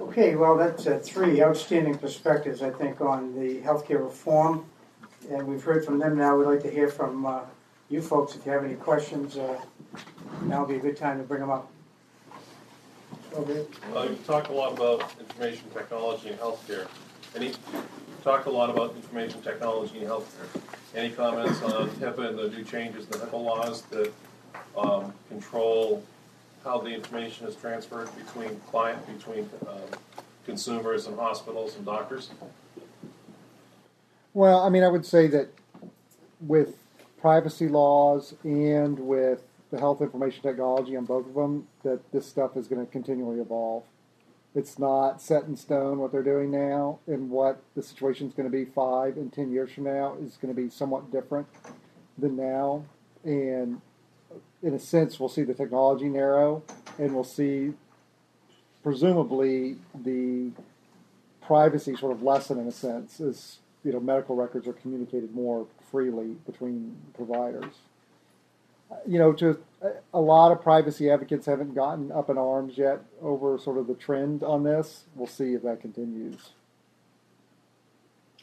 Okay, well, that's three outstanding perspectives, I think, on the healthcare reform. And we've heard from them now. We'd like to hear from you folks. If you have any questions, now would be a good time to bring them up. You talk a lot about information technology and healthcare. Talk a lot about information technology and healthcare. Any comments on HIPAA and the new changes in the HIPAA laws that control how the information is transferred between consumers and hospitals and doctors? Well, I mean, I would say that with privacy laws and with the health information technology on both of them, that this stuff is going to continually evolve. It's not set in stone what they're doing now, and what the situation is going to be 5 and 10 years from now is going to be somewhat different than now. And in a sense, we'll see the technology narrow, and we'll see, presumably, the privacy sort of lessen in a sense, as medical records are communicated more freely between providers. A lot of privacy advocates haven't gotten up in arms yet over sort of the trend on this. We'll see if that continues.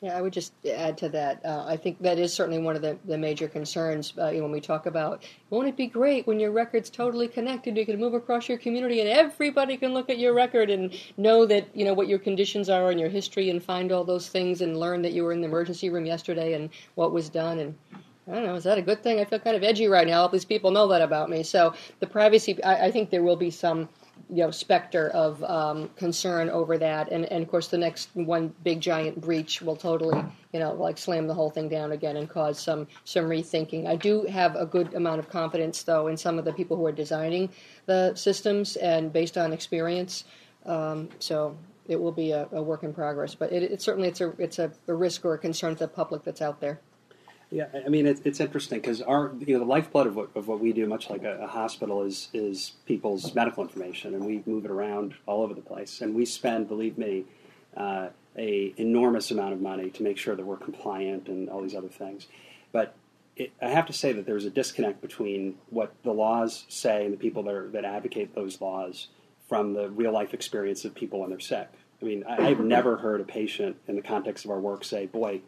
Yeah, I would just add to that. I think that is certainly one of the major concerns when we talk about, won't it be great when your record's totally connected, you can move across your community and everybody can look at your record and know that, what your conditions are and your history and find all those things and learn that you were in the emergency room yesterday and what was done. And I don't know, is that a good thing? I feel kind of edgy right now. All these people know that about me. So the privacy, I think there will be some specter of concern over that, and of course the next one big giant breach will totally slam the whole thing down again and cause some rethinking. I do have a good amount of confidence though in some of the people who are designing the systems and based on experience, so it will be a work in progress, but it certainly it's a risk or a concern to the public that's out there. Yeah, I mean it's interesting because the lifeblood of what we do, much like a hospital, is people's medical information, and we move it around all over the place, and we spend, believe me, a enormous amount of money to make sure that we're compliant and all these other things. But I have to say that there's a disconnect between what the laws say and the people that advocate those laws from the real life experience of people when they're sick. I mean, I've never heard a patient in the context of our work say, "Boy,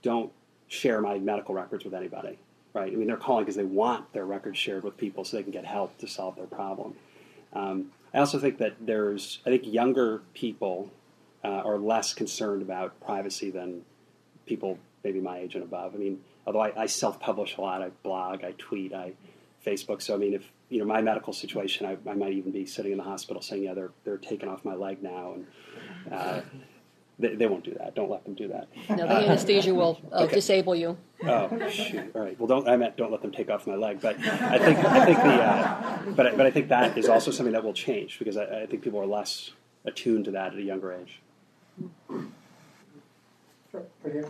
don't share my medical records with anybody," right? I mean, they're calling because they want their records shared with people so they can get help to solve their problem. I also think that younger people are less concerned about privacy than people maybe my age and above. I mean, although I self-publish a lot, I blog, I tweet, I Facebook. So I mean, if my medical situation, I might even be sitting in the hospital saying, "Yeah, they're taking off my leg now," and They won't do that. Don't let them do that. No, the anesthesia will disable you. Oh, shoot! All right. Well, don't let them take off my leg. But I think that is also something that will change because I think people are less attuned to that at a younger age. Sure. Right here.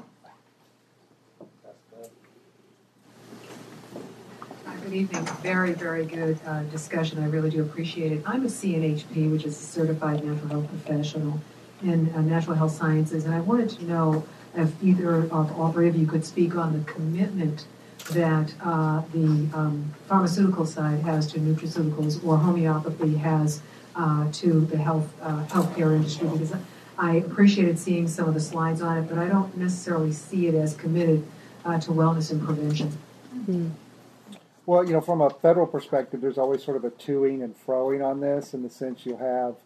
Good evening. Very, very good discussion. I really do appreciate it. I'm a CNHP, which is a certified natural health professional in natural health sciences, and I wanted to know if either of all three of you could speak on the commitment that the pharmaceutical side has to nutraceuticals or homeopathy has to the healthcare industry, because I appreciated seeing some of the slides on it, but I don't necessarily see it as committed to wellness and prevention. Mm-hmm. Well, from a federal perspective, there's always sort of a toing and froing on this, in the sense you have,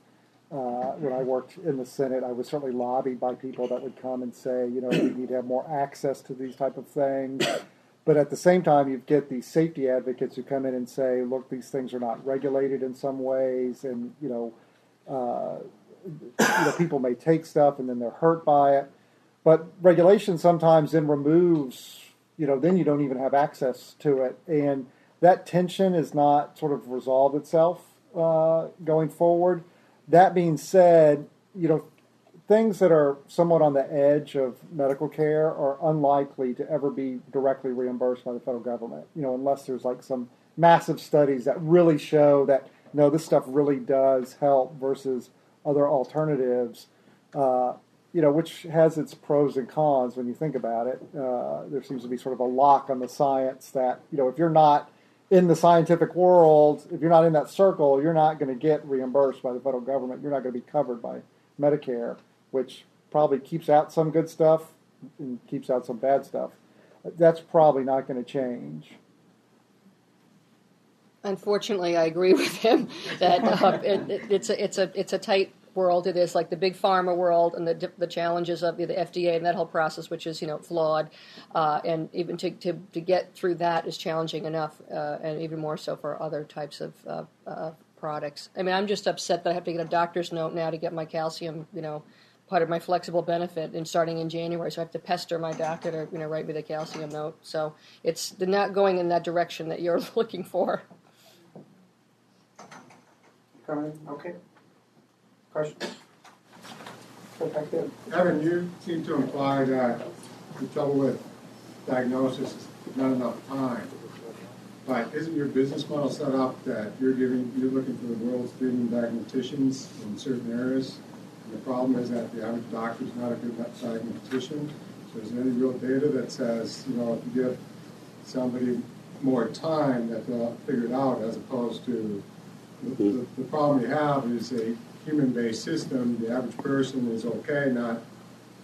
when I worked in the Senate, I was certainly lobbied by people that would come and say, we need to have more access to these type of things. But at the same time, you get these safety advocates who come in and say, look, these things are not regulated in some ways, and, people may take stuff and then they're hurt by it. But regulation sometimes then removes, then you don't even have access to it. And that tension is not sort of resolved itself going forward. That being said, things that are somewhat on the edge of medical care are unlikely to ever be directly reimbursed by the federal government, unless there's like some massive studies that really show that, no, this stuff really does help versus other alternatives, which has its pros and cons when you think about it. There seems to be sort of a lock on the science that, if you're not in the scientific world, if you're not in that circle, you're not going to get reimbursed by the federal government. You're not going to be covered by Medicare, which probably keeps out some good stuff and keeps out some bad stuff. That's probably not going to change. Unfortunately, I agree with him that it's a tight world. It is like the big pharma world and the challenges of the FDA and that whole process, which is flawed, and even to get through that is challenging enough, and even more so for other types of products. I mean, I'm just upset that I have to get a doctor's note now to get my calcium, part of my flexible benefit, and starting in January, so I have to pester my doctor to write me the calcium note. So they're not going in that direction that you're looking for. Okay. Questions? Go back there. Evan, you seem to imply that the trouble with diagnosis is not enough time. But isn't your business model set up that you're looking for the world's leading diagnosticians in certain areas? And the problem is that the average doctor is not a good diagnostician. So is there any real data that says, if you give somebody more time, that they'll figure it out, as opposed to the problem you have is a human-based system. The average person is okay, not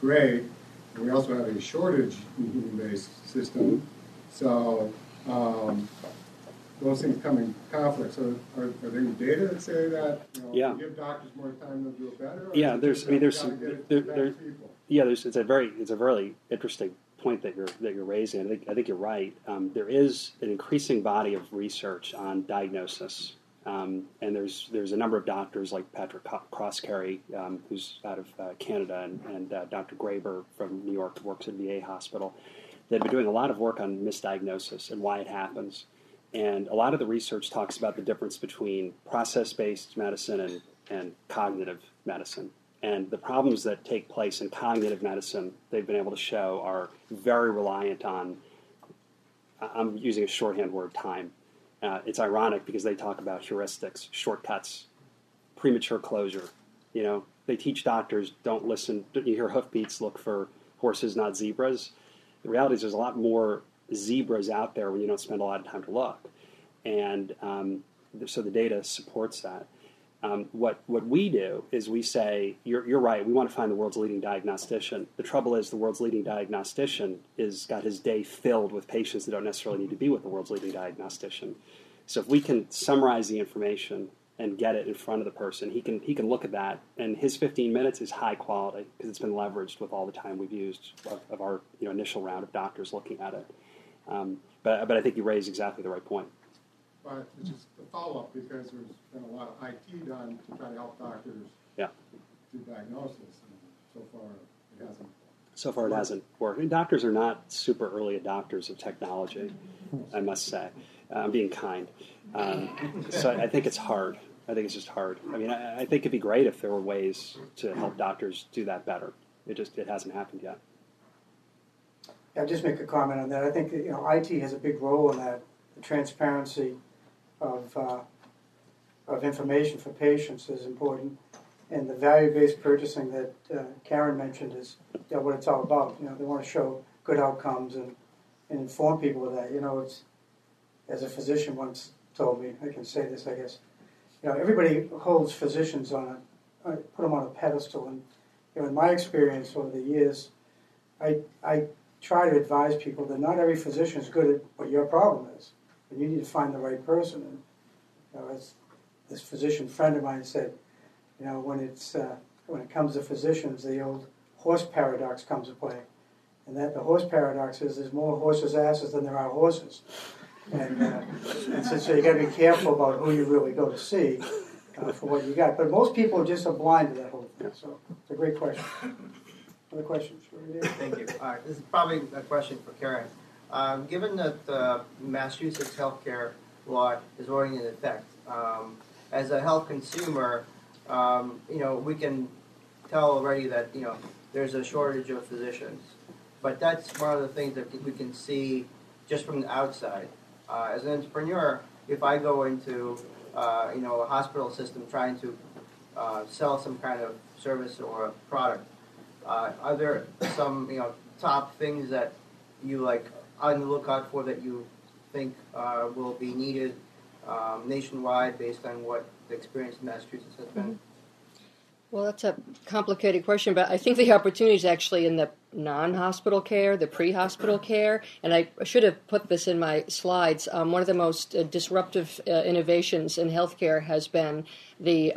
great. And we also have a shortage in human-based system. So those things come in conflict. So are there any data that say that if you give doctors more time, they'll do it better? Yeah, there's it's a very interesting point that you're raising. I think you're right. There is an increasing body of research on diagnosis. And there's a number of doctors like Patrick Crosscarry, who's out of Canada, and Dr. Graber from New York, who works at VA Hospital, that have been doing a lot of work on misdiagnosis and why it happens. And a lot of the research talks about the difference between process-based medicine and cognitive medicine. And the problems that take place in cognitive medicine, they've been able to show, are very reliant on, I'm using a shorthand word, time. It's ironic because they talk about heuristics, shortcuts, premature closure. They teach doctors, don't listen, you hear hoofbeats, look for horses, not zebras. The reality is there's a lot more zebras out there when you don't spend a lot of time to look. And so the data supports that. What we do is we say, you're right, we want to find the world's leading diagnostician. The trouble is the world's leading diagnostician is got his day filled with patients that don't necessarily need to be with the world's leading diagnostician. So if we can summarize the information and get it in front of the person, he can look at that, and his 15 minutes is high quality because it's been leveraged with all the time we've used of our initial round of doctors looking at it. But I think you raise exactly the right point. But it's just a follow-up, because there's been a lot of IT done to try to help doctors do diagnosis, and so far it hasn't worked. And doctors are not super early adopters of technology, I must say. I'm being kind. So I think it's hard. I think it's just hard. I mean, I think it'd be great if there were ways to help doctors do that better. It hasn't happened yet. I'll just make a comment on that. I think that, IT has a big role in that. The transparency of information for patients is important, and the value-based purchasing that Karen mentioned is what it's all about. They want to show good outcomes and inform people of that. It's, as a physician once told me, I can say this, I guess. Everybody holds physicians put them on a pedestal, and in my experience over the years, I try to advise people that not every physician is good at what your problem is, and you need to find the right person. And as this physician friend of mine said, when it comes to physicians, the old horse paradox comes to play, and that the horse paradox is there's more horses' asses than there are horses, and so you got to be careful about who you really go to see for what you got. But most people just are blind to that whole thing. So it's a great question. Other questions? Thank you. This is probably a question for Karen. Given that the Massachusetts healthcare law is already in effect, as a health consumer, we can tell already that there's a shortage of physicians. But that's one of the things that we can see just from the outside. As an entrepreneur, if I go into a hospital system trying to sell some kind of service or a product, are there some top things that you like on the lookout for that you think will be needed nationwide based on what the experience in Massachusetts has been? Well, that's a complicated question, but I think the opportunity is actually in the non-hospital care, the pre-hospital care, and I should have put this in my slides. One of the most disruptive innovations in healthcare has been the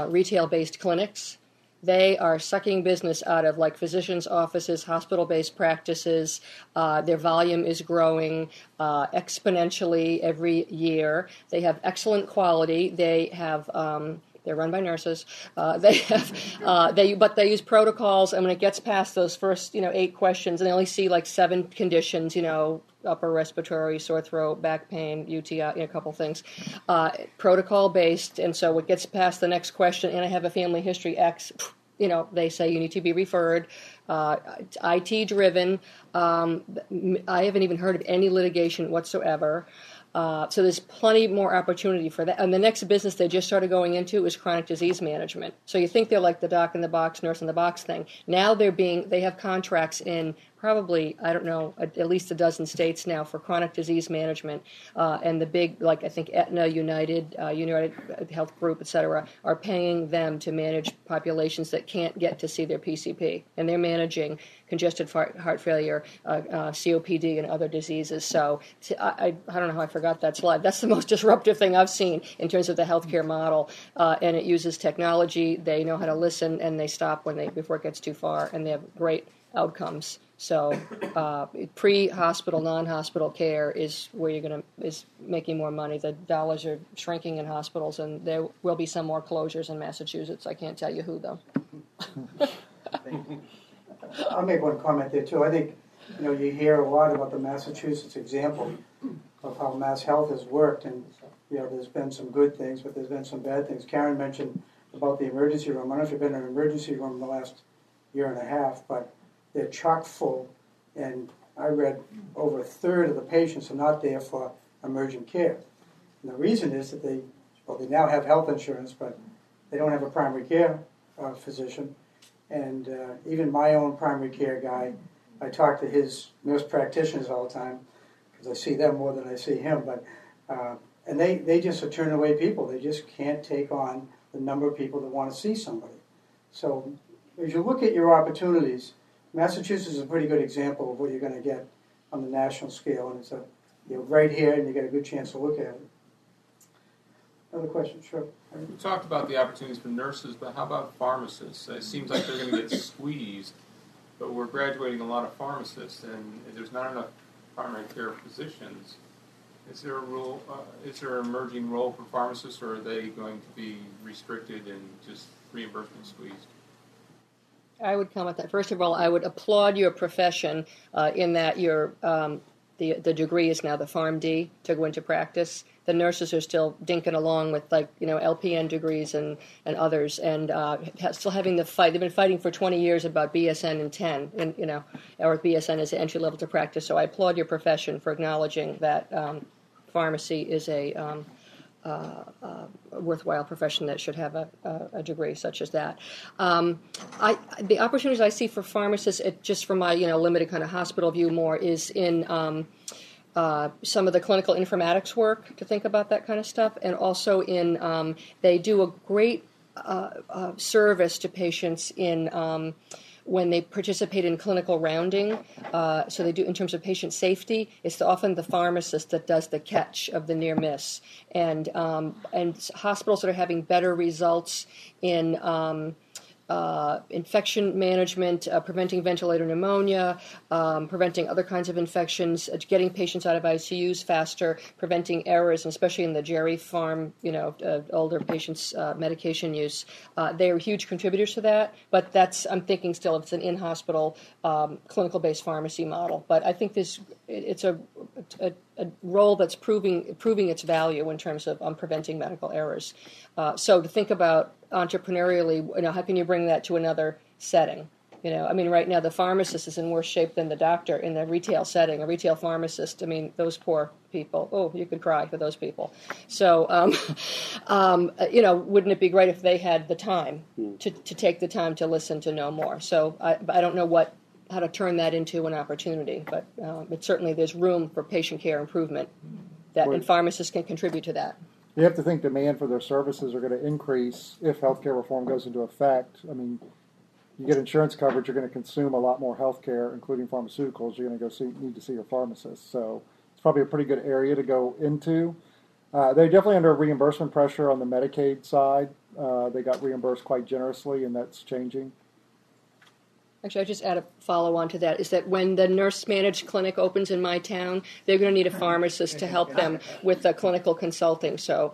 retail-based clinics. They are sucking business out of like physicians' offices, hospital-based practices. Their volume is growing exponentially every year. They have excellent quality. They have they're run by nurses. But they use protocols, and when it gets past those first 8 questions, and they only see like 7 conditions, upper respiratory, sore throat, back pain, UTI, a couple things, protocol based, and so it gets past the next question, and I have a family history X. They say you need to be referred. IT driven. I haven't even heard of any litigation whatsoever. So there's plenty more opportunity for that. And the next business they just started going into is chronic disease management. So you think they're like the doc in the box, nurse in the box thing. Now they have contracts in probably, I don't know, at least a dozen states now for chronic disease management. And the big, like I think Aetna, United Health Group, et cetera, are paying them to manage populations that can't get to see their PCP. And they're managing congestive heart failure, COPD, and other diseases. So I don't know how I forgot that slide. That's the most disruptive thing I've seen in terms of the healthcare model. And it uses technology. They know how to listen, and they stop before it gets too far, and they have great outcomes. So pre-hospital, non-hospital care is where is making more money. The dollars are shrinking in hospitals, and there will be some more closures in Massachusetts. I can't tell you who, though. I'll make one comment there too. I think you hear a lot about the Massachusetts example of how Mass Health has worked, and there's been some good things, but there's been some bad things. Karen mentioned about the emergency room. I don't know if you've been in an emergency room in the last year and a half, but they're chock full, and I read over a third of the patients are not there for emergent care. And the reason is that they now have health insurance, but they don't have a primary care physician. And even my own primary care guy, I talk to his nurse practitioners all the time because I see them more than I see him. But and they just are turning away people. They just can't take on the number of people that want to see somebody. So as you look at your opportunities, Massachusetts is a pretty good example of what you're going to get on the national scale, and it's right here, and you get a good chance to look at it. Another question, sure. We talked about the opportunities for nurses, but how about pharmacists? It seems like they're going to get squeezed, but we're graduating a lot of pharmacists, and there's not enough primary care physicians. Is there a role? Is there an emerging role for pharmacists, or are they going to be restricted and just reimbursement squeezed? I would comment that, first of all, I would applaud your profession in that the degree is now the PharmD to go into practice. The nurses are still dinking along with LPN degrees and others, and still having the fight. They've been fighting for 20 years about BSN and 10, and or BSN is the entry level to practice. So I applaud your profession for acknowledging that pharmacy is a worthwhile profession that should have a degree such as that. The opportunities I see for pharmacists, just from my limited kind of hospital view, more is in some of the clinical informatics work to think about that kind of stuff, and also in they do a great service to patients in when they participate in clinical rounding. So they do in terms of patient safety. It's often the pharmacist that does the catch of the near miss, and hospitals that are having better results in infection management, preventing ventilator pneumonia, preventing other kinds of infections, getting patients out of ICUs faster, preventing errors, and especially in the Jerry Farm, older patients' medication use. They are huge contributors to that, but I'm thinking still it's an in-hospital clinical-based pharmacy model. But I think it's a role that's proving its value in terms of preventing medical errors. So to think about entrepreneurially, how can you bring that to another setting? Right now the pharmacist is in worse shape than the doctor in the retail setting. A retail pharmacist, those poor people. Oh, you could cry for those people. So, wouldn't it be great if they had the time to take the time to listen, to know more? So I don't know to turn that into an opportunity. But certainly there's room for patient care improvement, and pharmacists can contribute to that. You have to think demand for their services are going to increase if healthcare reform goes into effect. I mean, you get insurance coverage, you're going to consume a lot more healthcare, including pharmaceuticals. You're going to need to see your pharmacist. So it's probably a pretty good area to go into. They're definitely under reimbursement pressure on the Medicaid side. They got reimbursed quite generously, and that's changing. Actually, I just add a follow-on to that, is that when the nurse-managed clinic opens in my town, they're going to need a pharmacist to help them with the clinical consulting. So,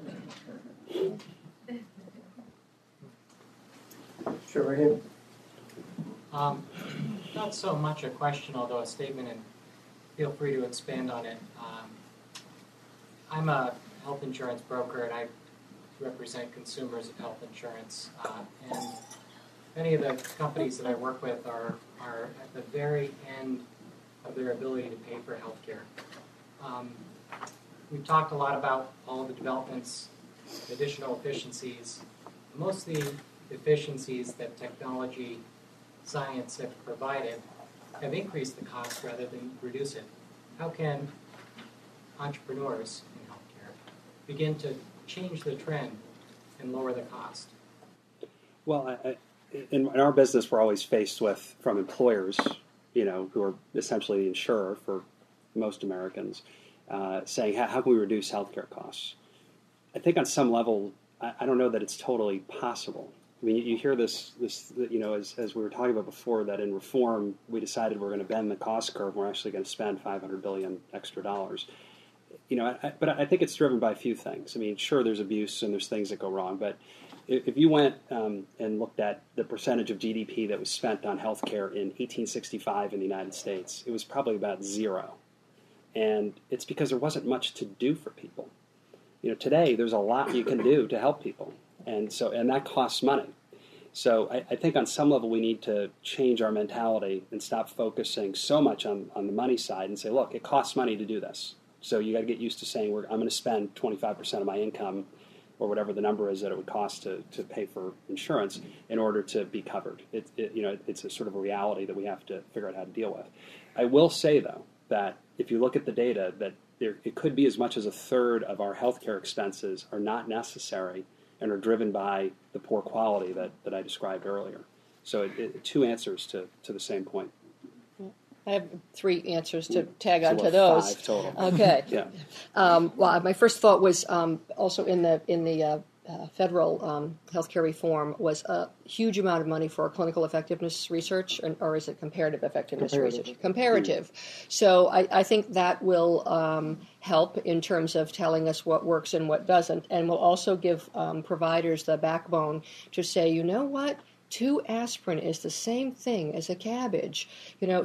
Sure, right here. Not so much a question, although a statement, and feel free to expand on it. I'm a health insurance broker, and I represent consumers of health insurance. And many of the companies that I work with are at the very end of their ability to pay for health care. We've talked a lot about all of the developments, additional efficiencies. Most of the efficiencies that technology science have provided have increased the cost rather than reduce it. How can entrepreneurs in healthcare begin to change the trend and lower the cost? Well, in our business, we're always faced with, from employers, who are essentially the insurer for most Americans, saying, how can we reduce healthcare costs? I think on some level, I don't know that it's totally possible. I mean, you hear this, as we were talking about before, that in reform, we decided we're going to bend the cost curve. We're actually going to spend $500 billion extra dollars. But I think it's driven by a few things. I mean, sure, there's abuse and there's things that go wrong, but if you went and looked at the percentage of GDP that was spent on healthcare in 1865 in the United States, it was probably about zero. And it's because there wasn't much to do for people. Today there's a lot you can do to help people, and that costs money. So I think on some level we need to change our mentality and stop focusing so much on the money side and say, look, it costs money to do this. So you got to get used to saying, I'm going to spend 25% of my income, or whatever the number is that it would cost to pay for insurance in order to be covered. It's a sort of a reality that we have to figure out how to deal with. I will say, though, that if you look at the data, that it could be as much as a third of our healthcare expenses are not necessary and are driven by the poor quality that I described earlier. So two answers to the same point. I have 3 answers to tag So onto those. 5 total. Okay. Yeah. Well, my first thought was also in the federal healthcare reform was a huge amount of money for clinical effectiveness research, or is it comparative effectiveness research? Comparative. So I think that will help in terms of telling us what works and what doesn't, and will also give providers the backbone to say, you know what? 2 aspirin is the same thing as a cabbage,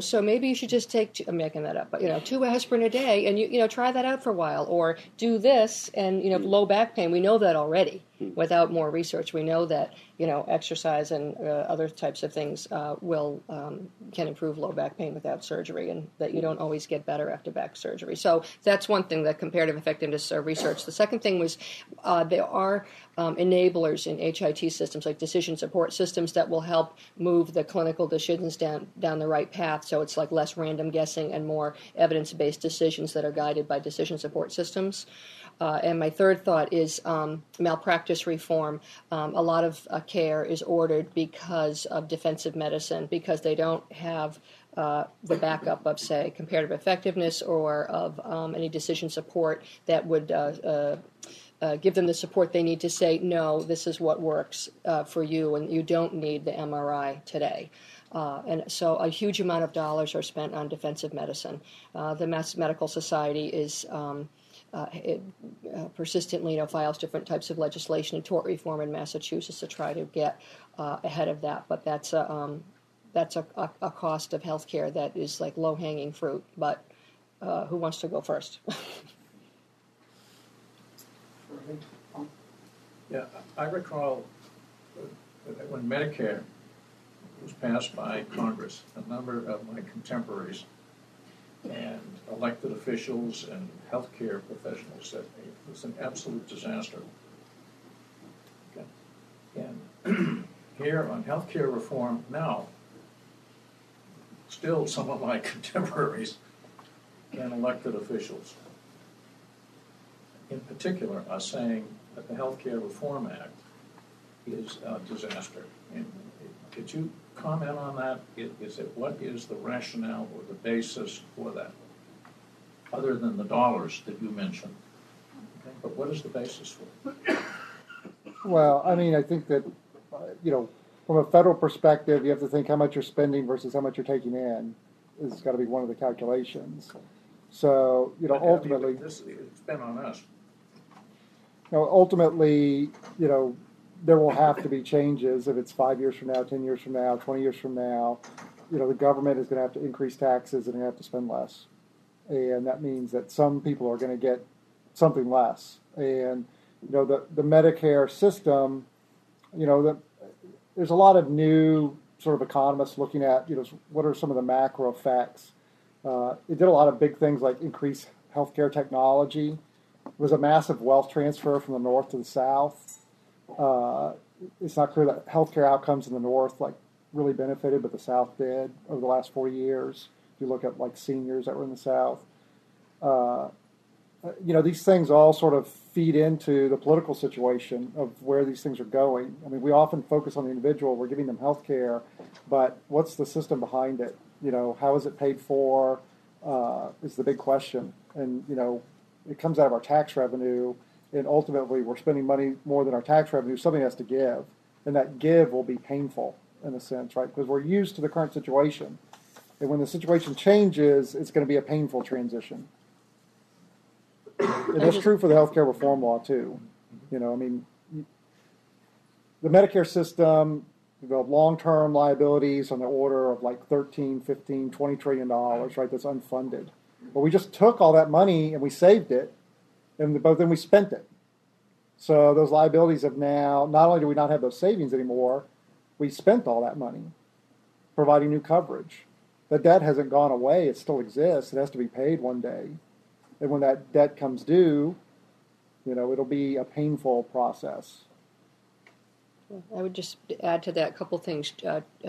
so maybe you should just take I'm making that up, but 2 aspirin a day, and try that out for a while, or do this, and low back pain, we know that already without more research. We know that exercise and other types of things can improve low back pain without surgery, and that you don't always get better after back surgery. So that's one thing, that comparative effectiveness research. The second thing was there are enablers in HIT systems, like decision support systems, that will help move the clinical decisions down the right path. So it's like less random guessing and more evidence-based decisions that are guided by decision support systems. And my third thought is malpractice reform. A lot of care is ordered because of defensive medicine, because they don't have the backup of, say, comparative effectiveness or of any decision support that would give them the support they need to say, no, this is what works for you, and you don't need the MRI today. And so a huge amount of dollars are spent on defensive medicine. The Mass Medical Society is persistently files different types of legislation and tort reform in Massachusetts to try to get ahead of that. But that's a cost of healthcare that is like low-hanging fruit. But who wants to go first? Yeah, I recall that when Medicare was passed by Congress, a number of my contemporaries and elected officials and healthcare professionals said it was an absolute disaster. Okay. And here on healthcare reform now, still some of my contemporaries and elected officials in particular are saying that the Healthcare Reform Act is a disaster. And could you comment on that? What is the rationale or the basis for that, other than the dollars that you mentioned? Okay, but what is the basis for it? Well, I mean, I think that, from a federal perspective, you have to think how much you're spending versus how much you're taking in. It's got to be one of the calculations. So, ultimately, it's been on us. Ultimately, there will have to be changes if it's 5 years from now, 10 years from now, 20 years from now. The government is going to have to increase taxes and they have to spend less. And that means that some people are going to get something less. And, the Medicare system, there's a lot of new sort of economists looking at, what are some of the macro effects. It did a lot of big things like increase healthcare technology. It was a massive wealth transfer from the north to the south. It's not clear that healthcare outcomes in the north really benefited, but the south did over the last 4 years. If you look at seniors that were in the south, these things all sort of feed into the political situation of where these things are going. I mean, we often focus on the individual. We're giving them health care, but what's the system behind it? How is it paid for is the big question. And, it comes out of our tax revenue, and ultimately we're spending money more than our tax revenue. Something has to give, and that give will be painful in a sense, right? Because we're used to the current situation. And when the situation changes, it's going to be a painful transition. And that's true for the healthcare reform law, too. The Medicare system, the long-term liabilities on the order of $13, $15, $20 trillion, right? That's unfunded. But we just took all that money and we saved it, but then we spent it. So those liabilities have now, not only do we not have those savings anymore, we spent all that money providing new coverage. The debt hasn't gone away. It still exists. It has to be paid one day. And when that debt comes due, it'll be a painful process. I would just add to that a couple things.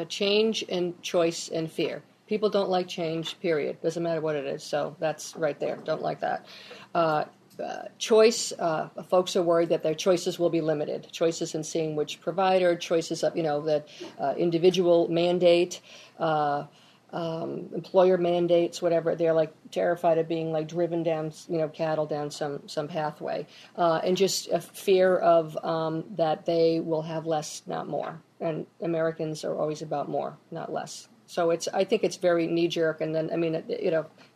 Change and choice and fear. People don't like change, period. Doesn't matter what it is. So that's right there. Don't like that. Choice, folks are worried that their choices will be limited. Choices in seeing which provider, choices of, that individual mandate, employer mandates, whatever. They're terrified of being driven down, cattle down some pathway, and just a fear of that they will have less, not more. And Americans are always about more, not less. So I think it's very knee jerk. And then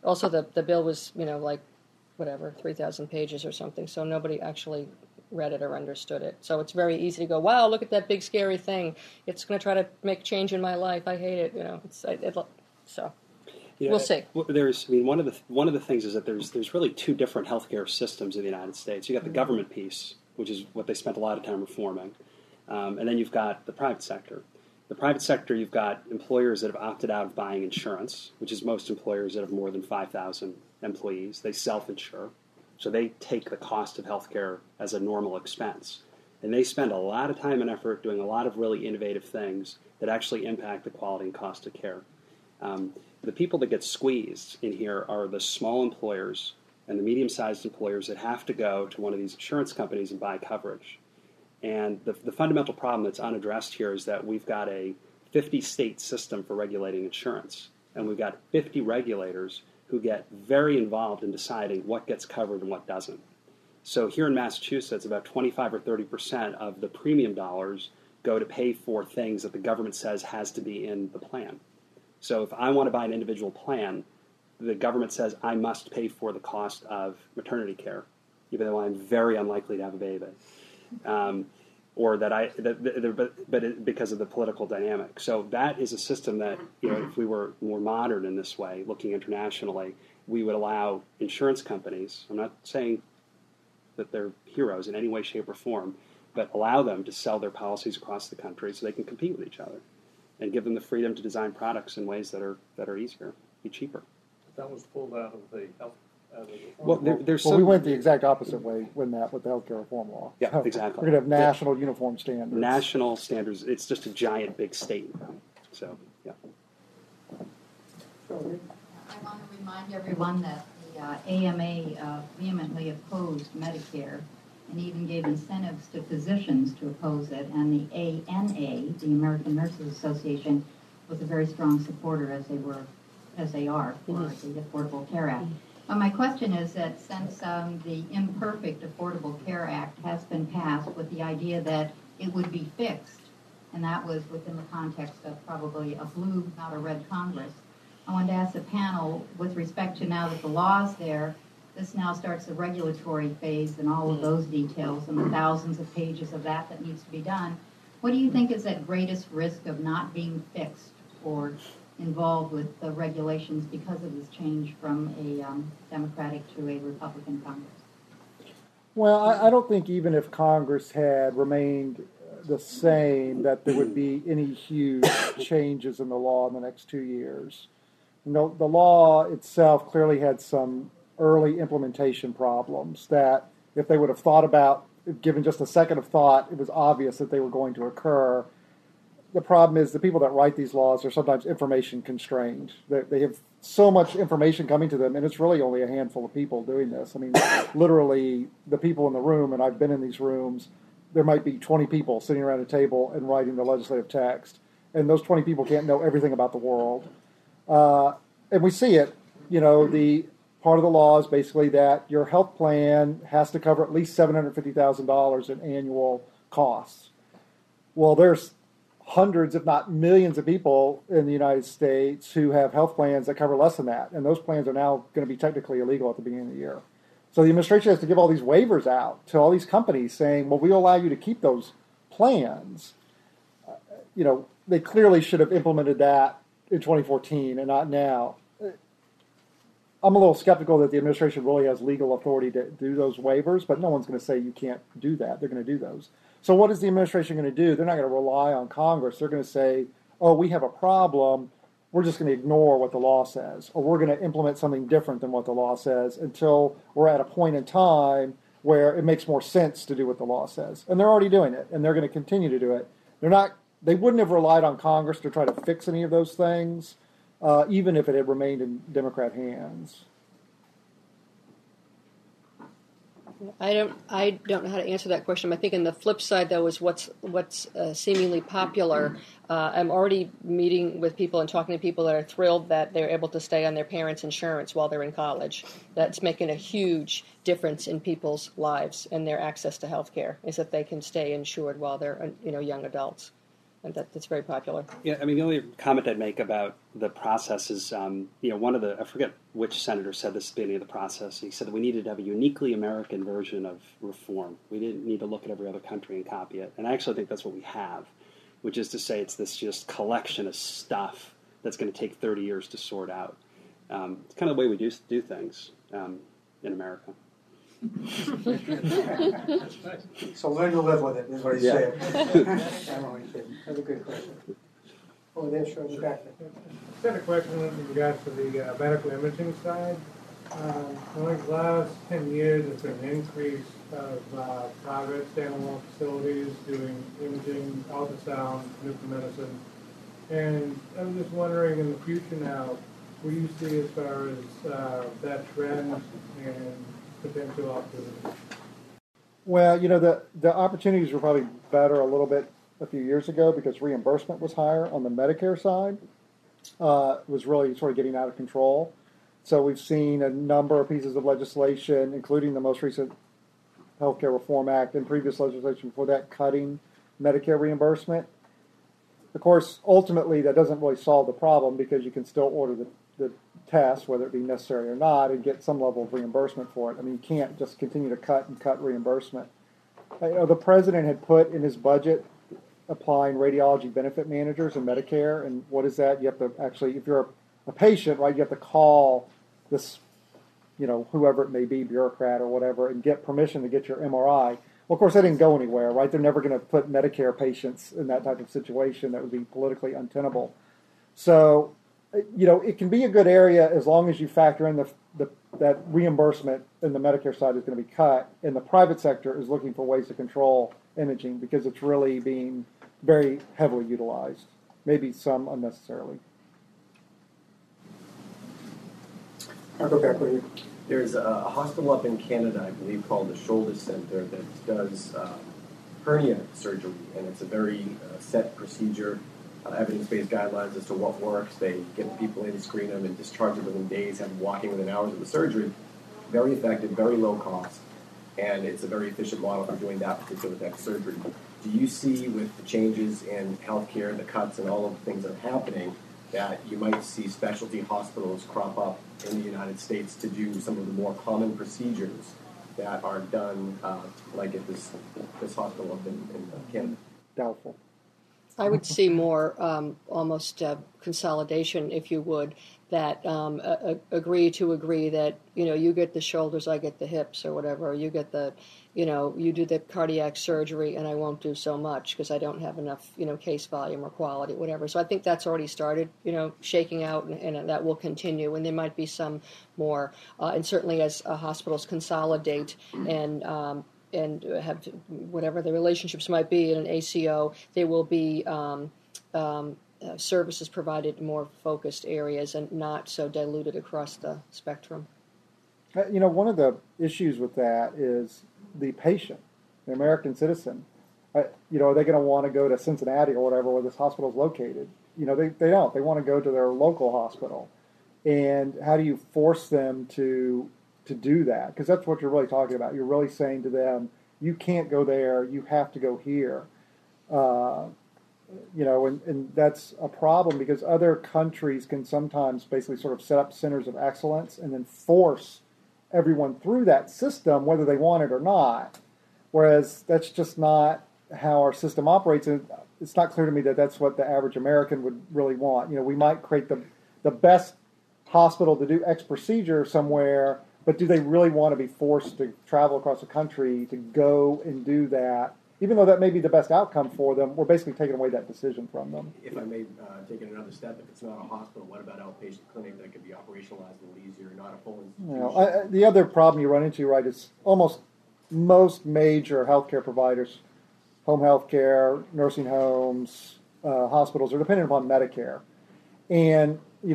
also the bill was 3,000 pages or something. So nobody actually read it or understood it. So it's very easy to go, wow, look at that big scary thing. It's going to try to make change in my life. I hate it. So we'll see. One of the things is that there's really two different healthcare systems in the United States. You got the government piece, which is what they spent a lot of time reforming, and then you've got the private sector. The private sector, you've got employers that have opted out of buying insurance, which is most employers that have more than 5,000 employees. They self-insure, so they take the cost of healthcare as a normal expense. And they spend a lot of time and effort doing a lot of really innovative things that actually impact the quality and cost of care. The people that get squeezed in here are the small employers and the medium-sized employers that have to go to one of these insurance companies and buy coverage. And the fundamental problem that's unaddressed here is that we've got a 50-state system for regulating insurance, and we've got 50 regulators who get very involved in deciding what gets covered and what doesn't. So here in Massachusetts, about 25 or 30% of the premium dollars go to pay for things that the government says has to be in the plan. So if I want to buy an individual plan, the government says I must pay for the cost of maternity care, even though I'm very unlikely to have a baby. Because of the political dynamic. So that is a system that, if we were more modern in this way, looking internationally, we would allow insurance companies, I'm not saying that they're heroes in any way, shape, or form, but allow them to sell their policies across the country so they can compete with each other and give them the freedom to design products in ways that are easier, be cheaper. That was pulled out of the health. We went the exact opposite way with the healthcare reform law. Yeah, exactly. We're going to have national uniform standards. National standards. It's just a giant big state now. So, yeah. Go ahead. I want to remind everyone that the AMA vehemently opposed Medicare and even gave incentives to physicians to oppose it. And the ANA, the American Nurses Association, was a very strong supporter, as they are, for the Affordable Care Act. My question is that since the imperfect Affordable Care Act has been passed with the idea that it would be fixed, and that was within the context of probably a blue, not a red Congress, I wanted to ask the panel, with respect to now that the law's there, this now starts the regulatory phase and all of those details and the thousands of pages of that needs to be done. What do you think is that greatest risk of not being fixed or involved with the regulations because of this change from a Democratic to a Republican Congress? Well, I don't think even if Congress had remained the same that there would be any huge changes in the law in the next 2 years. You know, the law itself clearly had some early implementation problems that if they would have thought about, given just a second of thought, it was obvious that they were going to occur. The problem is the people that write these laws are sometimes information constrained. They have so much information coming to them, and it's really only a handful of people doing this. I mean, literally, the people in the room, and I've been in these rooms, there might be 20 people sitting around a table and writing the legislative text, and those 20 people can't know everything about the world. And we see it. You know, the part of the law is basically that your health plan has to cover at least $750,000 in annual costs. Well, there's hundreds, if not millions of people in the United States who have health plans that cover less than that. And those plans are now going to be technically illegal at the beginning of the year. So the administration has to give all these waivers out to all these companies saying, well, we'll allow you to keep those plans. You know, they clearly should have implemented that in 2014 and not now. I'm a little skeptical that the administration really has legal authority to do those waivers, but no one's going to say you can't do that. They're going to do those. So what is the administration going to do? They're not going to rely on Congress. They're going to say, oh, we have a problem. We're just going to ignore what the law says, or we're going to implement something different than what the law says until we're at a point in time where it makes more sense to do what the law says. And they're already doing it, and they're going to continue to do it. They wouldn't have relied on Congress to try to fix any of those things, even if it had remained in Democrat hands. I don't know how to answer that question. I think on the flip side, though, is what's seemingly popular. I'm already meeting with people and talking to people that are thrilled that they're able to stay on their parents' insurance while they're in college. That's making a huge difference in people's lives and their access to health care, is that they can stay insured while they're young adults. And that's very popular. Yeah, I mean, the only comment I'd make about the process is, one of I forget which senator said this at the beginning of the process. He said that we needed to have a uniquely American version of reform. We didn't need to look at every other country and copy it. And I actually think that's what we have, which is to say it's this just collection of stuff that's going to take 30 years to sort out. It's kind of the way we do things in America. So learn to live with it, is what he's saying. I'm only kidding. That's a good question. Over there, showing the back there. I've got a question in regards to the medical imaging side. In the last 10 years, there's been an increase of private standalone facilities doing imaging, ultrasound, nuclear medicine. And I was just wondering, in the future now, what do you see as far as that trend and potential opportunities? Well, the opportunities were probably better a little bit a few years ago because reimbursement was higher on the Medicare side. It was really sort of getting out of control. So we've seen a number of pieces of legislation, including the most recent Healthcare Reform Act and previous legislation before that, cutting Medicare reimbursement. Of course, ultimately, that doesn't really solve the problem because you can still order the test, whether it be necessary or not, and get some level of reimbursement for it. I mean, you can't just continue to cut reimbursement. The president had put in his budget applying radiology benefit managers in Medicare, and what is that? You have to actually, if you're a patient, right, you have to call this, whoever it may be, bureaucrat or whatever, and get permission to get your MRI. Well, of course, that didn't go anywhere, right? They're never going to put Medicare patients in that type of situation. That would be politically untenable. So, it can be a good area as long as you factor in that reimbursement in the Medicare side is going to be cut, and the private sector is looking for ways to control imaging because it's really being very heavily utilized, maybe some unnecessarily. I'll go back with you. There's a hospital up in Canada, I believe, called the Shoulder Center that does hernia surgery, and it's a very set procedure, evidence-based guidelines as to what works. They get people in, screen them, and discharge them within days, have them walking within hours of the surgery. Very effective, very low cost, and it's a very efficient model for doing that particular type of surgery. Do you see, with the changes in healthcare, the cuts, and all of the things that are happening, that you might see specialty hospitals crop up in the United States to do some of the more common procedures that are done, like at this hospital up in Canada? Doubtful. I would see more almost consolidation, if you would, that agree that, you get the shoulders, I get the hips or whatever, or you get the, you do the cardiac surgery and I won't do so much because I don't have enough, case volume or quality, whatever. So I think that's already started, shaking out, and that will continue. And there might be some more, and certainly as hospitals consolidate and have whatever the relationships might be in an ACO, there will be services provided in more focused areas and not so diluted across the spectrum. One of the issues with that is the patient, the American citizen. Are they going to want to go to Cincinnati or whatever where this hospital is located? They don't. They want to go to their local hospital. And how do you force them to do that? Because that's what you're really talking about. You're really saying to them, you can't go there, you have to go here. And that's a problem because other countries can sometimes basically sort of set up centers of excellence and then force everyone through that system, whether they want it or not. Whereas that's just not how our system operates. And it's not clear to me that that's what the average American would really want. We might create the best hospital to do X procedure somewhere, but do they really want to be forced to travel across the country to go and do that? Even though that may be the best outcome for them, we're basically taking away that decision from them. If I may take it another step, if it's not a hospital, what about outpatient clinic that could be operationalized a little easier, not a full institution? The other problem you run into, right, is almost most major healthcare providers, home healthcare, nursing homes, hospitals, are dependent upon Medicare. And, you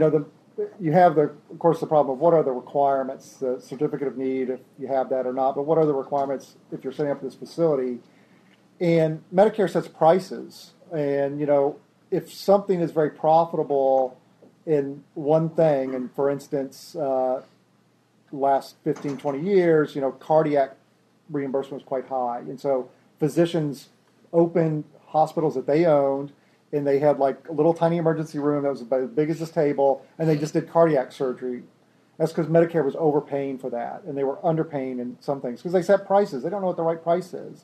have, of course, the problem of what are the requirements, the certificate of need, if you have that or not, but what are the requirements if you're setting up this facility? And Medicare sets prices. And, if something is very profitable in one thing, and for instance, last 15, 20 years, cardiac reimbursement was quite high. And so physicians opened hospitals that they owned, and they had like a little tiny emergency room that was about as big as this table, and they just did cardiac surgery. That's because Medicare was overpaying for that, and they were underpaying in some things because they set prices. They don't know what the right price is.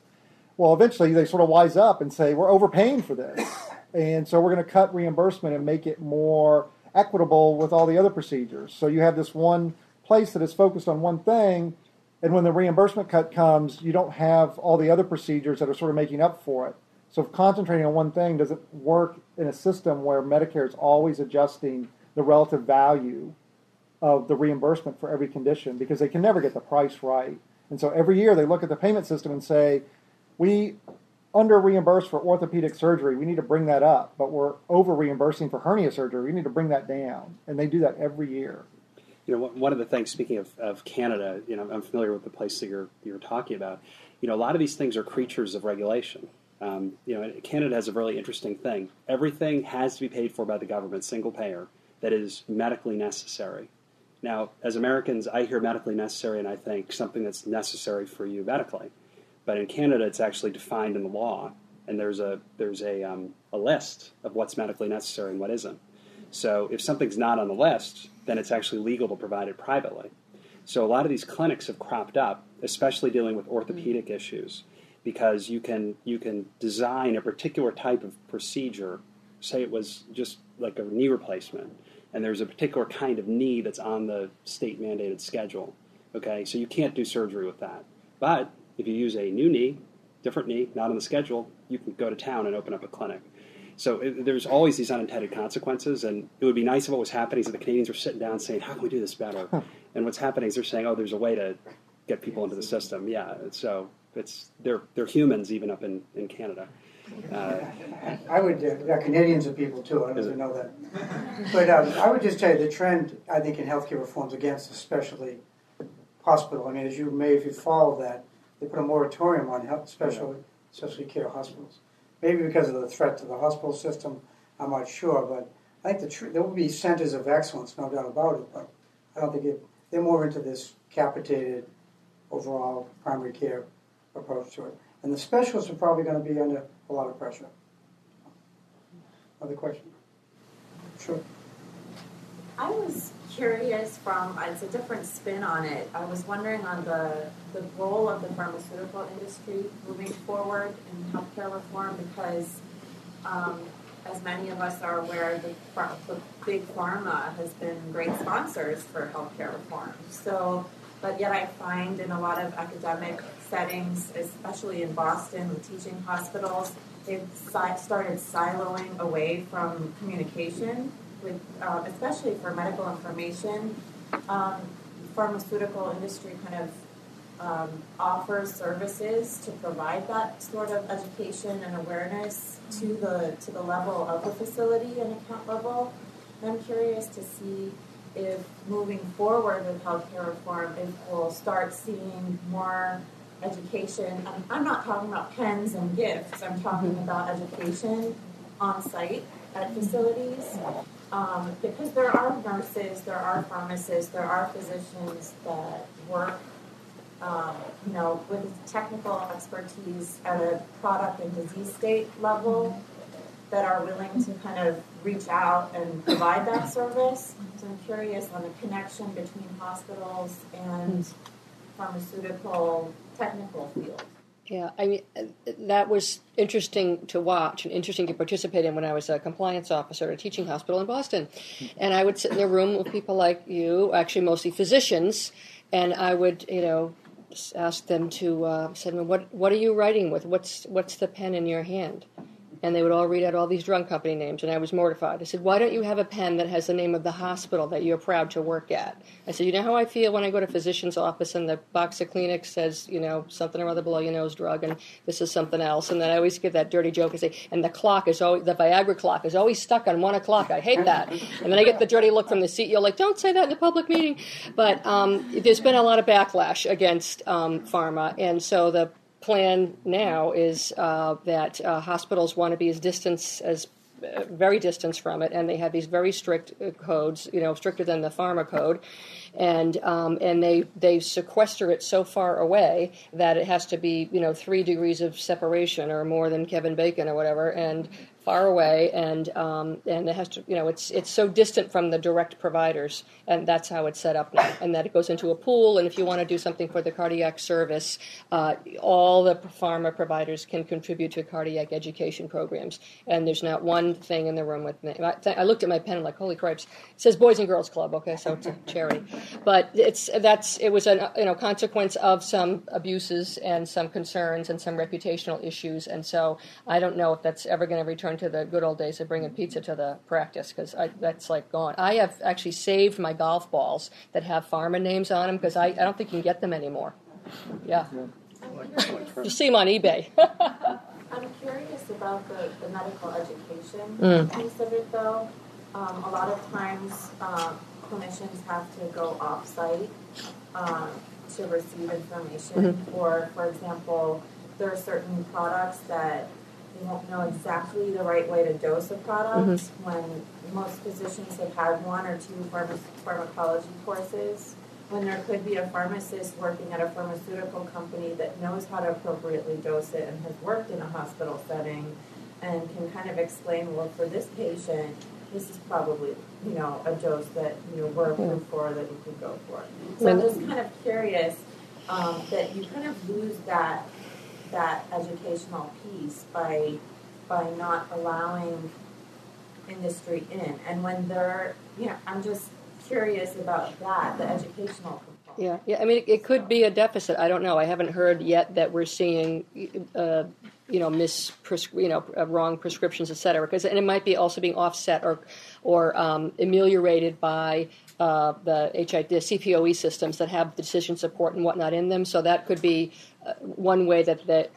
Well, eventually they sort of wise up and say, we're overpaying for this, and so we're going to cut reimbursement and make it more equitable with all the other procedures. So you have this one place that is focused on one thing, and when the reimbursement cut comes, you don't have all the other procedures that are sort of making up for it. So if concentrating on one thing doesn't work in a system where Medicare is always adjusting the relative value of the reimbursement for every condition because they can never get the price right. And so every year they look at the payment system and say, we under-reimburse for orthopedic surgery, we need to bring that up, but we're over-reimbursing for hernia surgery, we need to bring that down. And they do that every year. One of the things, speaking of Canada, I'm familiar with the place that you're talking about. A lot of these things are creatures of regulation. Canada has a really interesting thing. Everything has to be paid for by the government, single payer, that is medically necessary. Now, as Americans, I hear medically necessary and I think something that's necessary for you medically. But in Canada, it's actually defined in the law, and there's a list of what's medically necessary and what isn't. So if something's not on the list, then it's actually legal to provide it privately. So a lot of these clinics have cropped up, especially dealing with orthopedic issues, because you can design a particular type of procedure. Say it was just like a knee replacement, and there's a particular kind of knee that's on the state-mandated schedule. Okay, so you can't do surgery with that. But if you use a new knee, different knee, not on the schedule, you can go to town and open up a clinic. So there's always these unintended consequences, and it would be nice if what was happening is that the Canadians were sitting down saying, how can we do this better? And what's happening is they're saying, oh, there's a way to get people into the system. Yeah, so they're humans even up in Canada. I would, Canadians are people too, I don't even know that. But I would just tell you, the trend, I think, in healthcare reforms against especially hospital, I mean, as you may, if you follow that, they put a moratorium on specialty care hospitals. Maybe because of the threat to the hospital system, I'm not sure, but I think there will be centers of excellence, no doubt about it, but I don't think they're more into this capitated overall primary care approach to it. And the specialists are probably going to be under a lot of pressure. Other question? Sure. I was curious it's a different spin on it. I was wondering on the role of the pharmaceutical industry moving forward in healthcare reform because as many of us are aware, the big pharma has been great sponsors for healthcare reform. So, but yet I find in a lot of academic settings, especially in Boston with teaching hospitals, they've started siloing away from communication with, especially for medical information. Pharmaceutical industry kind of offers services to provide that sort of education and awareness to the level of the facility and account level. And I'm curious to see if moving forward with healthcare reform, if we'll start seeing more education. I'm not talking about pens and gifts. I'm talking about education on site at facilities. Because there are nurses, there are pharmacists, there are physicians that work with technical expertise at a product and disease state level that are willing to kind of reach out and provide that service. So I'm curious on the connection between hospitals and pharmaceutical technical field. Yeah, I mean, that was interesting to watch and interesting to participate in when I was a compliance officer at a teaching hospital in Boston. And I would sit in a room with people like you, actually mostly physicians, and I would, ask them to say, what are you writing with? What's the pen in your hand? And they would all read out all these drug company names, and I was mortified. I said, why don't you have a pen that has the name of the hospital that you're proud to work at? I said, you know how I feel when I go to a physician's office and the box of Kleenex says, something or other below your nose drug, and this is something else. And then I always give that dirty joke and say, and the Viagra clock is always stuck on 1 o'clock. I hate that. And then I get the dirty look from the CEO, like, don't say that in a public meeting. But there's been a lot of backlash against pharma, and so the plan now is that hospitals want to be very distant from it, and they have these very strict codes, stricter than the pharma code, and they sequester it so far away that it has to be 3 degrees of separation or more than Kevin Bacon or whatever, and far away, and it has to, it's so distant from the direct providers, and that's how it's set up now, and that it goes into a pool, and if you want to do something for the cardiac service, all the pharma providers can contribute to cardiac education programs, and there's not one thing in the room with me. I looked at my pen and like, holy cripes, it says Boys and Girls Club, okay, so it's a charity, but it was a consequence of some abuses and some concerns and some reputational issues, and so I don't know if that's ever going to return to the good old days of bringing pizza to the practice, because that's like gone. I have actually saved my golf balls that have pharma names on them because I don't think you can get them anymore. Yeah. You see them on eBay. I'm curious about the medical education piece of it, though. A lot of times clinicians have to go off-site to receive information. Or, for example, there are certain products that you won't know exactly the right way to dose a product when most physicians have had 1 or 2 pharmacology courses, when there could be a pharmacist working at a pharmaceutical company that knows how to appropriately dose it and has worked in a hospital setting and can kind of explain, well, for this patient, this is probably, a dose that, we're approved for, that you could go for. So I'm just kind of curious that you kind of lose that educational piece by not allowing industry in. And when they're, I'm just curious about that, the educational component. Yeah. I mean, it could be a deficit. I don't know. I haven't heard yet that we're seeing, wrong prescriptions, et cetera. And it might be also being offset or ameliorated by the CPOE systems that have the decision support and whatnot in them. So that could be one way that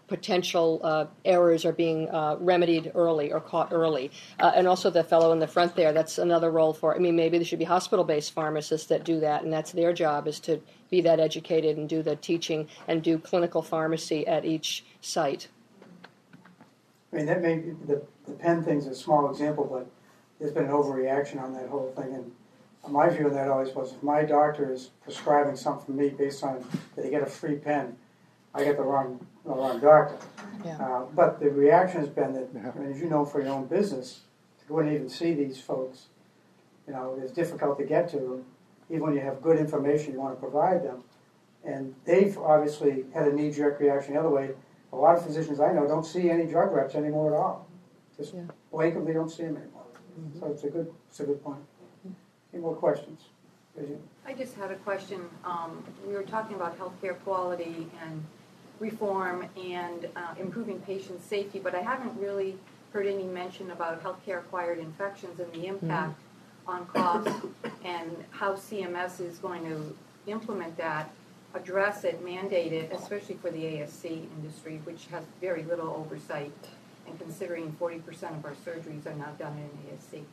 potential errors are being remedied early or caught early. And also the fellow in the front there, that's another role for, I mean, maybe there should be hospital-based pharmacists that do that, and that's their job, is to be that educated and do the teaching and do clinical pharmacy at each site. I mean, that may be, the pen thing's a small example, but there's been an overreaction on that whole thing. And my view on that always was, if my doctor is prescribing something for me based on that he get a free pen, I get the wrong doctor. Yeah. But the reaction has been that, I mean, as you know, for your own business, to go and even see these folks, it's difficult to get to them. Even when you have good information, you want to provide them. And they've obviously had a knee-jerk reaction the other way. A lot of physicians I know don't see any drug reps anymore at all. Just blatantly don't see them anymore. Mm-hmm. So it's a good point. Any more questions? I just had a question. We were talking about healthcare quality and reform and improving patient safety, but I haven't really heard any mention about healthcare-acquired infections and the impact on costs and how CMS is going to implement that, address it, mandate it, especially for the ASC industry, which has very little oversight, and considering 40% of our surgeries are now done in ASC.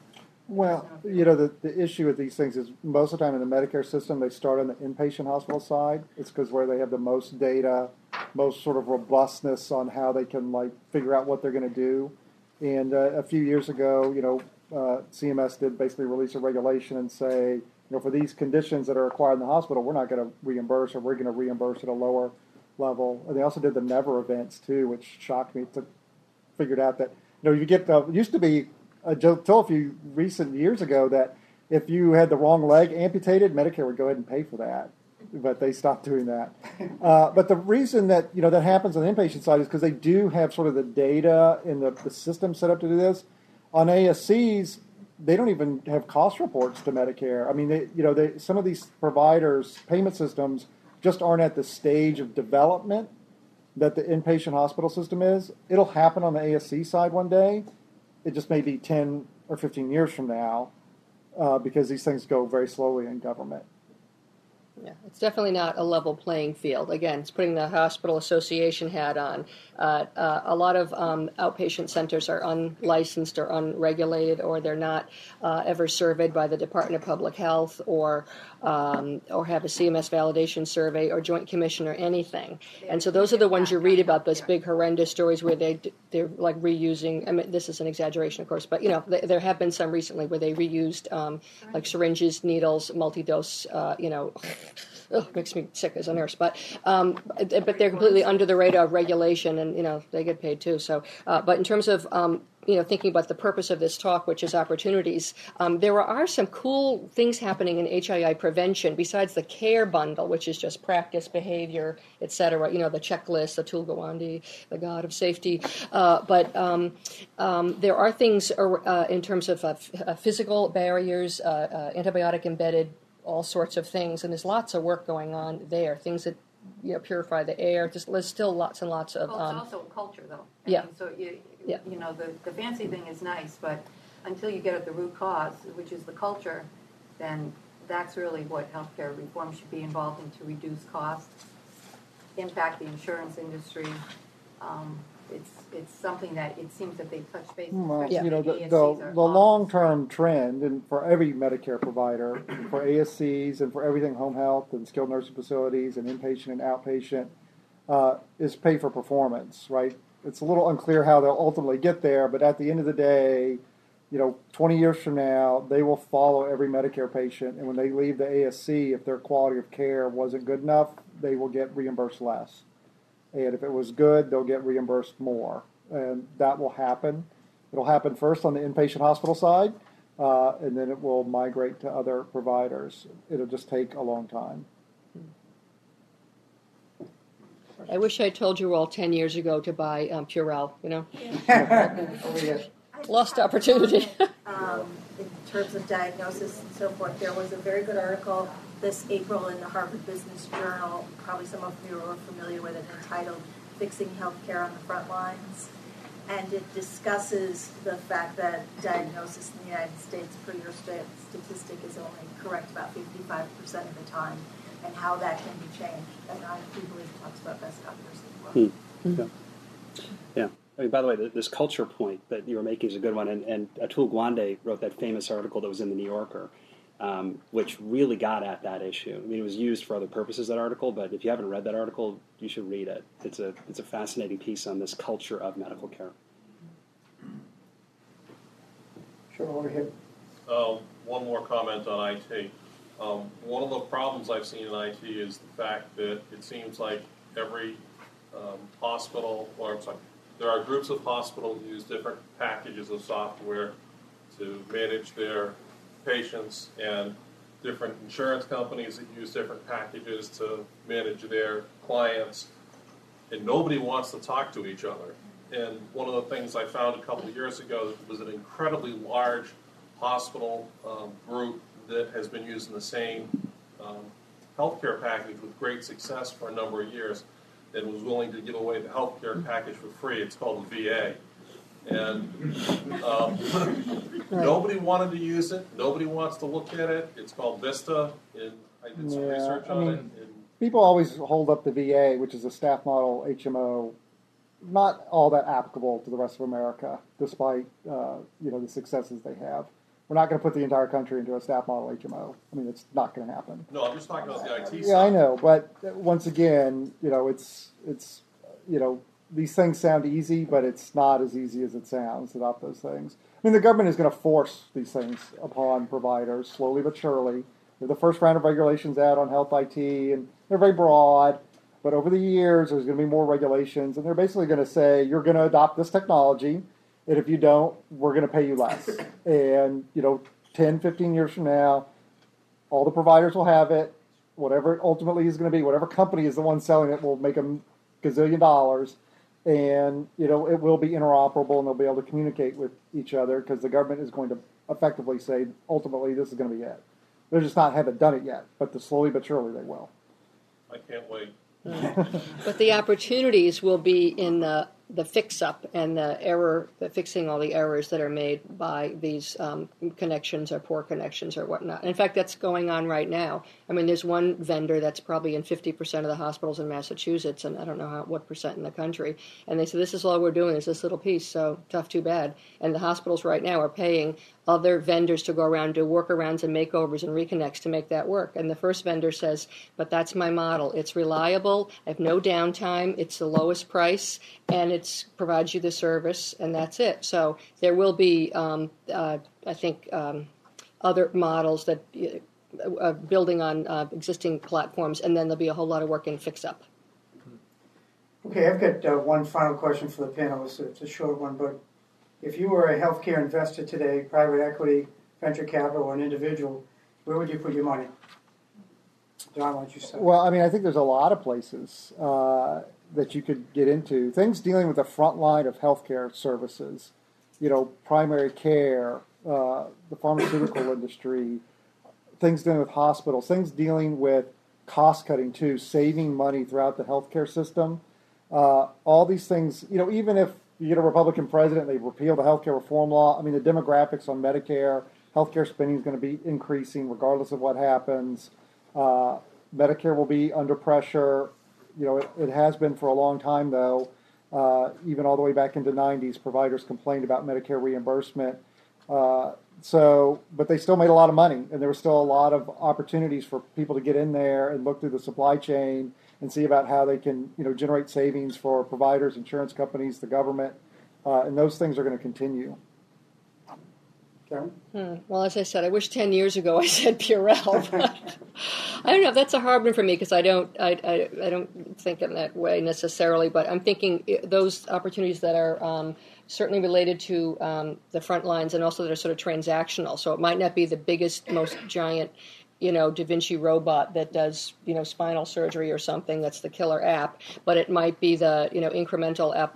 Well, the issue with these things is most of the time in the Medicare system, they start on the inpatient hospital side. It's because where they have the most data, most sort of robustness on how they can figure out what they're going to do. And a few years ago, CMS did basically release a regulation and say, for these conditions that are acquired in the hospital, we're not going to reimburse, or we're going to reimburse at a lower level. And they also did the never events too, which shocked me. Figured out that you get it used to be until a few recent years ago that if you had the wrong leg amputated, Medicare would go ahead and pay for that. But they stopped doing that. But the reason that that happens on the inpatient side is because they do have sort of the data and the system set up to do this. On ASCs, they don't even have cost reports to Medicare. I mean, some of these providers' payment systems just aren't at the stage of development that the inpatient hospital system is. It'll happen on the ASC side one day. It just may be 10 or 15 years from now because these things go very slowly in government. Yeah, it's definitely not a level playing field. Again, it's putting the hospital association hat on. A lot of outpatient centers are unlicensed or unregulated, or they're not ever surveyed by the Department of Public Health, or have a CMS validation survey or Joint Commission or anything. And so those are the ones you read about, those big horrendous stories where they're like reusing. I mean, this is an exaggeration, of course, but there have been some recently where they reused like syringes, needles, multi-dose. Makes me sick as a nurse, but they're completely under the radar of regulation, and they get paid too. So, but in terms of thinking about the purpose of this talk, which is opportunities, there are some cool things happening in HII prevention besides the care bundle, which is just practice, behavior, etc. The checklist, the Tulgawandi, the God of safety. But there are things in terms of physical barriers, antibiotic embedded, all sorts of things, and there's lots of work going on there. Things that purify the air. There's still lots and lots of. It's also a culture, though. I mean, so the fancy thing is nice, but until you get at the root cause, which is the culture, then that's really what healthcare reform should be involved in, to reduce costs, impact the insurance industry. It's something that it seems that they touch base. Well, the long-term trend, and for every Medicare provider, for ASCs and for everything home health and skilled nursing facilities and inpatient and outpatient, is pay for performance, right? It's a little unclear how they'll ultimately get there, but at the end of the day, 20 years from now, they will follow every Medicare patient, and when they leave the ASC, if their quality of care wasn't good enough, they will get reimbursed less. And if it was good, they'll get reimbursed more. And that will happen. It'll happen first on the inpatient hospital side, and then it will migrate to other providers. It'll just take a long time. I wish I told you all 10 years ago to buy Purell, Lost opportunity. In terms of diagnosis and so forth, there was a very good article this April in the Harvard Business Journal, probably some of you are familiar with it, entitled Fixing Healthcare on the Front Lines. And it discusses the fact that diagnosis in the United States, per your statistic, is only correct about 55% of the time. and how that can be changed. And I do believe it talks about best doctors as well. Yeah. I mean, by the way, this culture point that you were making is a good one. And Atul Gawande wrote that famous article that was in the New Yorker, which really got at that issue. I mean, it was used for other purposes, that article, but if you haven't read that article, you should read it. It's a fascinating piece on this culture of medical care. Sure, over here. One more comment on IT. One of the problems I've seen in IT is the fact that it seems like every hospital, or I'm sorry, there are groups of hospitals that use different packages of software to manage their patients, and different insurance companies that use different packages to manage their clients, and nobody wants to talk to each other. And one of the things I found a couple of years ago was an incredibly large hospital group that has been using the same healthcare package with great success for a number of years, and was willing to give away the healthcare package for free. It's called the VA. And nobody wanted to use it. Nobody wants to look at it. It's called Vista, and I did some research on it. And people always hold up the VA, which is a staff model HMO, not all that applicable to the rest of America, despite the successes they have. We're not going to put the entire country into a staff model HMO. I mean, it's not going to happen. No, I'm just talking about the IT side. Yeah, I know, but once again, it's these things sound easy, but it's not as easy as it sounds about those things. I mean, the government is going to force these things upon providers slowly but surely. They're the first round of regulations out on health IT, and they're very broad. But over the years, there's going to be more regulations, and they're basically going to say, you're going to adopt this technology, and if you don't, we're going to pay you less. And, 10, 15 years from now, all the providers will have it. Whatever it ultimately is going to be, whatever company is the one selling it will make them gazillion dollars. And, it will be interoperable, and they'll be able to communicate with each other because the government is going to effectively say, ultimately, this is going to be it. They just haven't done it yet, but slowly but surely they will. I can't wait. But the opportunities will be in the fix-up and the fixing all the errors that are made by these connections or poor connections or whatnot. And in fact, that's going on right now. I mean, there's one vendor that's probably in 50% of the hospitals in Massachusetts, and I don't know what percent in the country. And they say, this is all we're doing is this little piece, so tough, too bad. And the hospitals right now are paying other vendors to go around, do workarounds and makeovers and reconnects to make that work. And the first vendor says, but that's my model. It's reliable, I have no downtime, it's the lowest price, and it provides you the service, and that's it. So there will be, I think, other models that building on existing platforms, and then there'll be a whole lot of work in fix-up. Okay, I've got one final question for the panelists. It's a short one, but if you were a healthcare investor today, private equity, venture capital, or an individual, where would you put your money? John, why don't you start? Well, I mean, I think there's a lot of places that you could get into. Things dealing with the front line of healthcare services, primary care, the pharmaceutical industry, things dealing with hospitals, things dealing with cost-cutting too, saving money throughout the healthcare system. All these things, even if you get a Republican president, they repeal the healthcare reform law, I mean, the demographics on Medicare, healthcare spending is going to be increasing regardless of what happens. Medicare will be under pressure. It has been for a long time, though. Even all the way back into the 90s, providers complained about Medicare reimbursement. But they still made a lot of money, and there were still a lot of opportunities for people to get in there and look through the supply chain and see about how they can, generate savings for providers, insurance companies, the government, and those things are going to continue. Karen? Well, as I said, I wish 10 years ago I said Purell. But I don't know. That's a hard one for me because I don't think in that way necessarily. But I'm thinking those opportunities that are certainly related to the front lines and also that are sort of transactional. So it might not be the biggest, most giant, Da Vinci robot that does, spinal surgery or something that's the killer app, but it might be the, incremental app,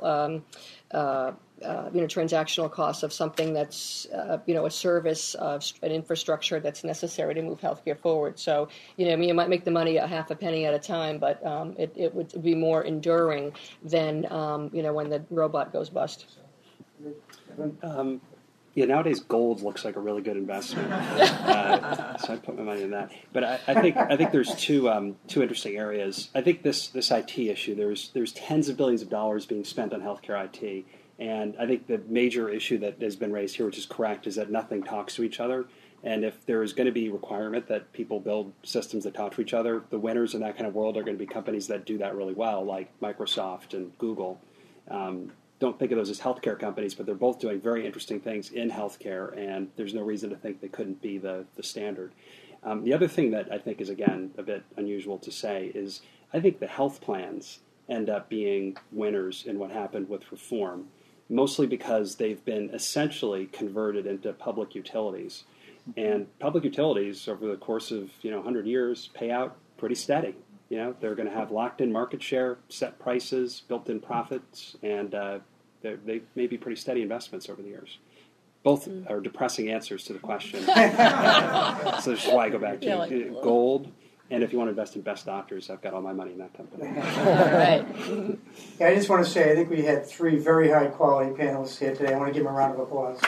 transactional costs of something that's, a service of an infrastructure that's necessary to move healthcare forward. So, you might make the money a half a penny at a time, but it would be more enduring than, when the robot goes bust. Yeah, nowadays gold looks like a really good investment, so I put my money in that. But I think there's two interesting areas. I think this IT issue, there's tens of billions of dollars being spent on healthcare IT, and I think the major issue that has been raised here, which is correct, is that nothing talks to each other. And if there is going to be a requirement that people build systems that talk to each other, the winners in that kind of world are going to be companies that do that really well, like Microsoft and Google. Don't think of those as healthcare companies, but they're both doing very interesting things in healthcare, and there's no reason to think they couldn't be the standard. The other thing that I think is, again, a bit unusual to say is I think the health plans end up being winners in what happened with reform, mostly because they've been essentially converted into public utilities. And public utilities, over the course of 100 years, pay out pretty steady. They're going to have locked-in market share, set prices, built-in profits, and they may be pretty steady investments over the years. Both are depressing answers to the question. So this is why I go back to gold. And if you want to invest in best doctors, I've got all my money in that company. Right. Yeah, I just want to say I think we had 3 very high-quality panelists here today. I want to give them a round of applause.